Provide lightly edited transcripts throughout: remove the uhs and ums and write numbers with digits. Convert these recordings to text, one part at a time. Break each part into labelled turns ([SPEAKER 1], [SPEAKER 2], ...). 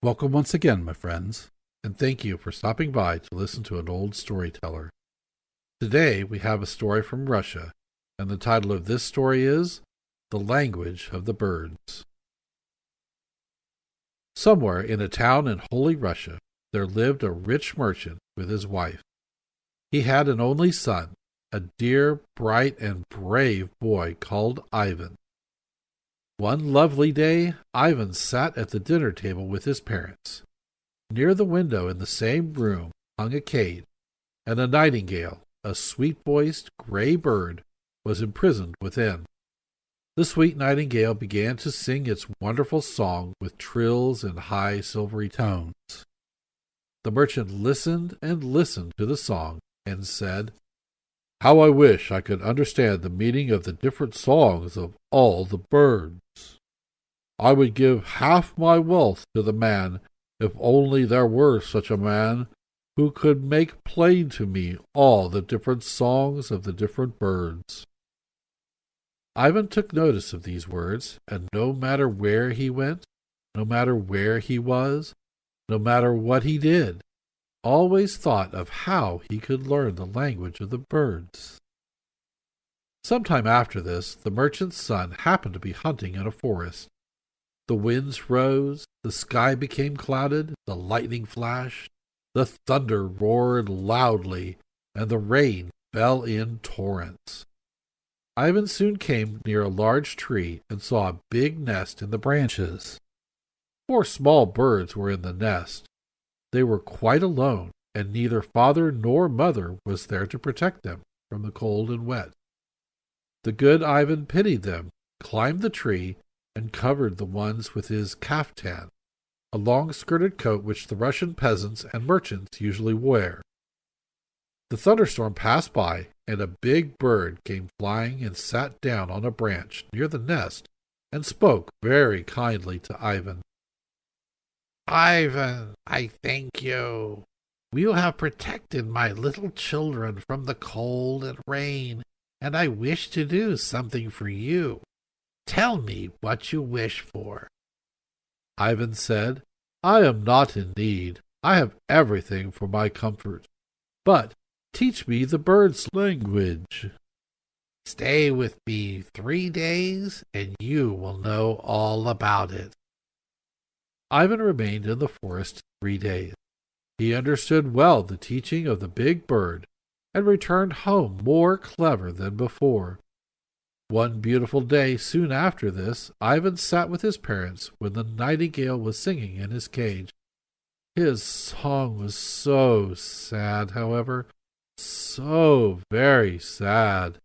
[SPEAKER 1] Welcome once again, my friends, and thank you for stopping by to listen to an old storyteller. Today we have a story from Russia, and the title of this story is The Language of the Birds. Somewhere in a town in Holy Russia, there lived a rich merchant with his wife. He had an only son, a dear, bright, and brave boy called Ivan. One lovely day, Ivan sat at the dinner table with his parents. Near the window in the same room hung a cage, and a nightingale, a sweet-voiced gray bird, was imprisoned within. The sweet nightingale began to sing its wonderful song with trills and high silvery tones. The merchant listened and listened to the song and said, "How I wish I could understand the meaning of the different songs of all the birds. I would give half my wealth to the man, if only there were such a man who could make plain to me all the different songs of the different birds." Ivan took notice of these words, and no matter where he went, no matter where he was, no matter what he did, always thought of how he could learn the language of the birds. Some time after this, the merchant's son happened to be hunting in a forest. The winds rose, the sky became clouded, the lightning flashed, the thunder roared loudly, and the rain fell in torrents. Ivan soon came near a large tree and saw a big nest in the branches. 4 small birds were in the nest. They were quite alone, and neither father nor mother was there to protect them from the cold and wet. The good Ivan pitied them, climbed the tree, and covered the ones with his kaftan, a long-skirted coat which the Russian peasants and merchants usually wear. The thunderstorm passed by, and a big bird came flying and sat down on a branch near the nest and spoke very kindly to Ivan. "Ivan, I thank you. You have protected my little children from the cold and rain, and I wish to do something for you. Tell me what you wish for." Ivan said, "I am not in need. I have everything for my comfort. But teach me the birds' language." "Stay with me 3 days, and you will know all about it." Ivan remained in the forest 3 days. He understood well the teaching of the big bird, and returned home more clever than before. One beautiful day soon after this, Ivan sat with his parents when the nightingale was singing in his cage. His song was so sad, however, so very sad,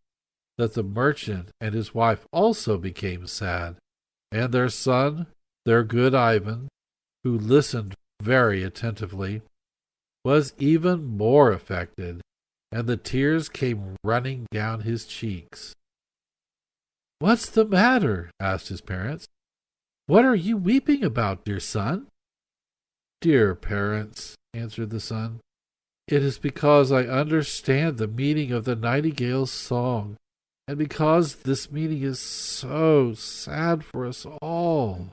[SPEAKER 1] that the merchant and his wife also became sad, and their son, their good Ivan, who listened very attentively, was even more affected, and the tears came running down his cheeks. "What's the matter?" asked his parents. "What are you weeping about, dear son?" "Dear parents," answered the son, "it is because I understand the meaning of the nightingale's song, and because this meaning is so sad for us all."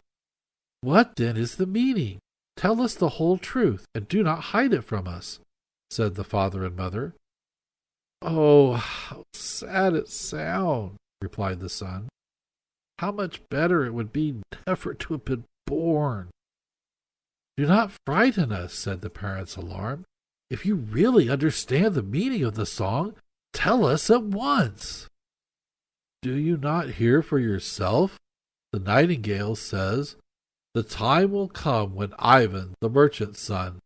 [SPEAKER 1] "What, then, is the meaning? Tell us the whole truth, and do not hide it from us," said the father and mother. "Oh, how sad it sounds," replied the son. "How much better it would be never to have been born." "Do not frighten us," said the parents, alarmed. "If you really understand the meaning of the song, tell us at once." "Do you not hear for yourself? The nightingale says, 'The time will come when Ivan, the merchant's son,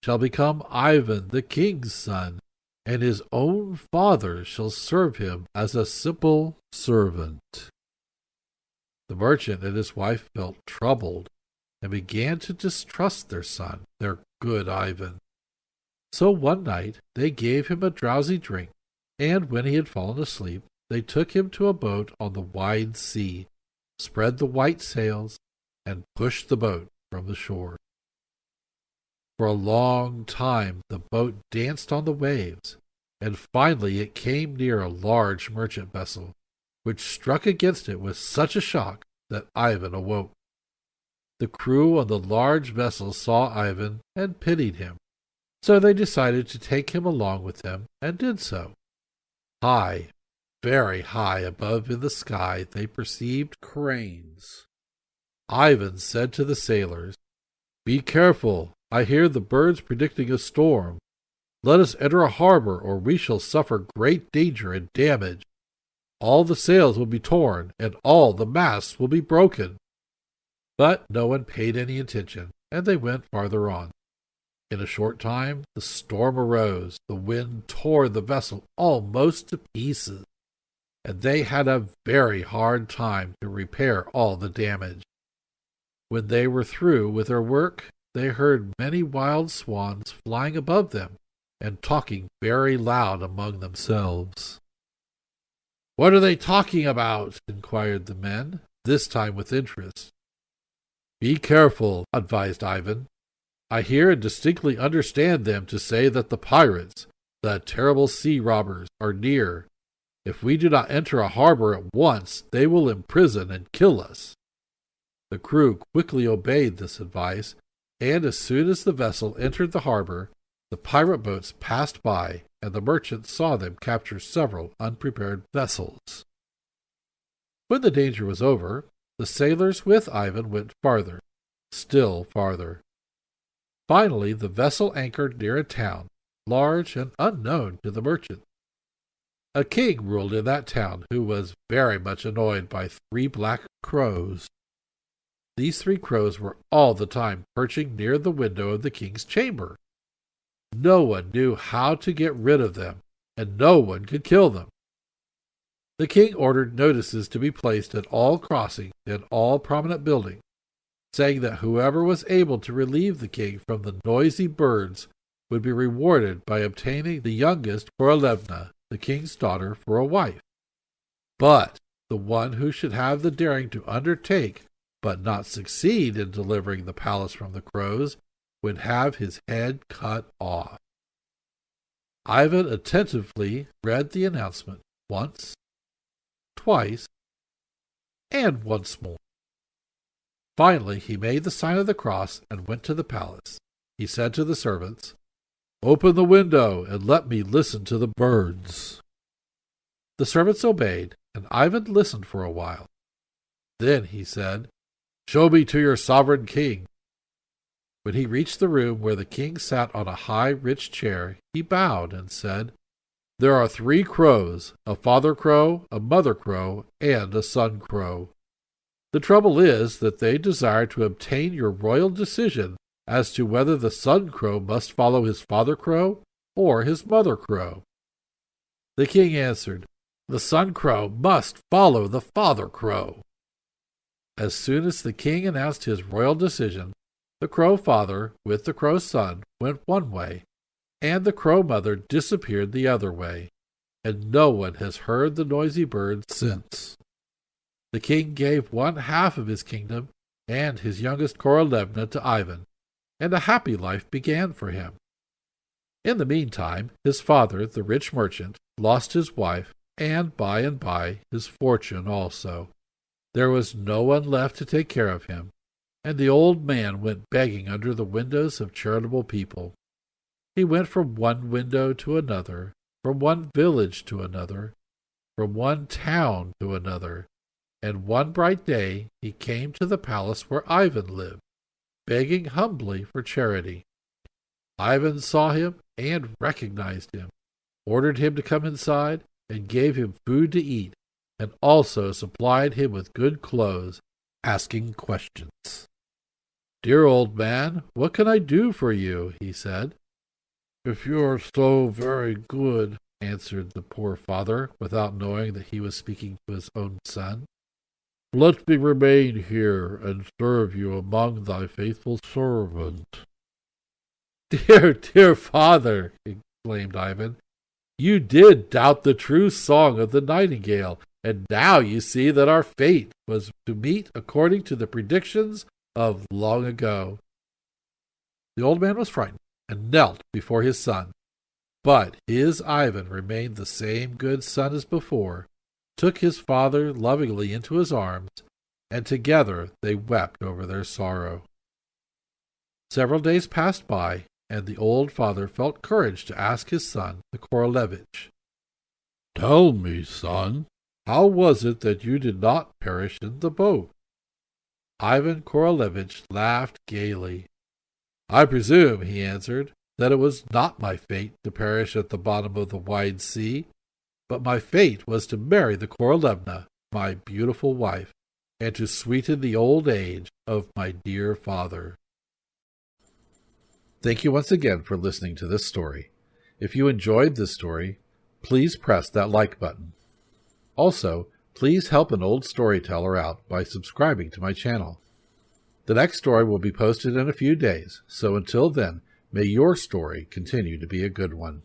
[SPEAKER 1] shall become Ivan, the king's son, and his own father shall serve him as a simple servant.'" The merchant and his wife felt troubled and began to distrust their son, their good Ivan. So one night they gave him a drowsy drink, and when he had fallen asleep, they took him to a boat on the wide sea, spread the white sails, and pushed the boat from the shore. For a long time the boat danced on the waves, and finally it came near a large merchant vessel, which struck against it with such a shock that Ivan awoke.
[SPEAKER 2] The crew on the large vessel saw Ivan and pitied him, so they decided to take him along with them and did so. High, very high above in the sky, they perceived cranes. Ivan said to the sailors, "Be careful, I hear the birds predicting a storm. Let us enter a harbor, or we shall suffer great danger and damage. All the sails will be torn, and all the masts will be broken." But no one paid any attention, and they went farther on. In a short time the storm arose, the wind tore the vessel almost to pieces, and they had a very hard time to repair all the damage. When they were through with their work, they heard many wild swans flying above them and talking very loud among themselves. "What are they talking about?" inquired the men, this time with interest. "Be careful," advised Ivan. "I hear and distinctly understand them to say that the pirates, the terrible sea robbers, are near. If we do not enter a harbor at once, they will imprison and kill us." The crew quickly obeyed this advice, and as soon as the vessel entered the harbor, the pirate boats passed by, and the merchants saw them capture several unprepared vessels. When the danger was over, the sailors with Ivan went farther, still farther. Finally, the vessel anchored near a town, large and unknown to the merchants. A king ruled in that town who was very much annoyed by 3 black crows. These 3 crows were all the time perching near the window of the king's chamber. No one knew how to get rid of them, and no one could kill them. The king ordered notices to be placed at all crossings and all prominent buildings, saying that whoever was able to relieve the king from the noisy birds would be rewarded by obtaining the youngest Korolevna, the king's daughter, for a wife. But the one who should have the daring to undertake but not succeed in delivering the palace from the crows would have his head cut off. Ivan attentively read the announcement once, twice, and once more. Finally, he made the sign of the cross and went to the palace. He said to the servants, "Open the window and let me listen to the birds." The servants obeyed, and Ivan listened for a while. Then he said, "Show me to your sovereign king." When he reached the room where the king sat on a high, rich chair, he bowed and said, "There are 3 crows, a father crow, a mother crow, and a son crow. The trouble is that they desire to obtain your royal decision as to whether the son crow must follow his father crow or his mother crow." The king answered, "The son crow must follow the father crow." As soon as the king announced his royal decision, the crow father with the crow son went one way, and the crow mother disappeared the other way, and no one has heard the noisy birds since. The king gave 1/2 of his kingdom and his youngest Korolevna to Ivan, and a happy life began for him. In the meantime, his father, the rich merchant, lost his wife, and by his fortune also. There was no one left to take care of him, and the old man went begging under the windows of charitable people. He went from one window to another, from one village to another, from one town to another, and one bright day he came to the palace where Ivan lived, begging humbly for charity. Ivan saw him and recognized him, ordered him to come inside, and gave him food to eat, and also supplied him with good clothes, asking questions. "Dear old man, what can I do for you?" he said. "If you are so very good," answered the poor father, without knowing that he was speaking to his own son, "let me remain here and serve you among thy faithful servant." Dear father," exclaimed Ivan, "you did doubt the true song of the nightingale, and now you see that our fate was to meet according to the predictions of long ago." The old man was frightened and knelt before his son, but his Ivan remained the same good son as before, took his father lovingly into his arms, and together they wept over their sorrow. Several days passed by, and the old father felt courage to ask his son, the Korolevich, "Tell me, son, how was it that you did not perish in the boat?" Ivan Korolevich laughed gaily. "I presume," he answered, "that it was not my fate to perish at the bottom of the wide sea, but my fate was to marry the Korolevna, my beautiful wife, and to sweeten the old age of my dear father." Thank you once again for listening to this story. If you enjoyed this story, please press that like button. Also, please help an old storyteller out by subscribing to my channel. The next story will be posted in a few days, so until then, may your story continue to be a good one.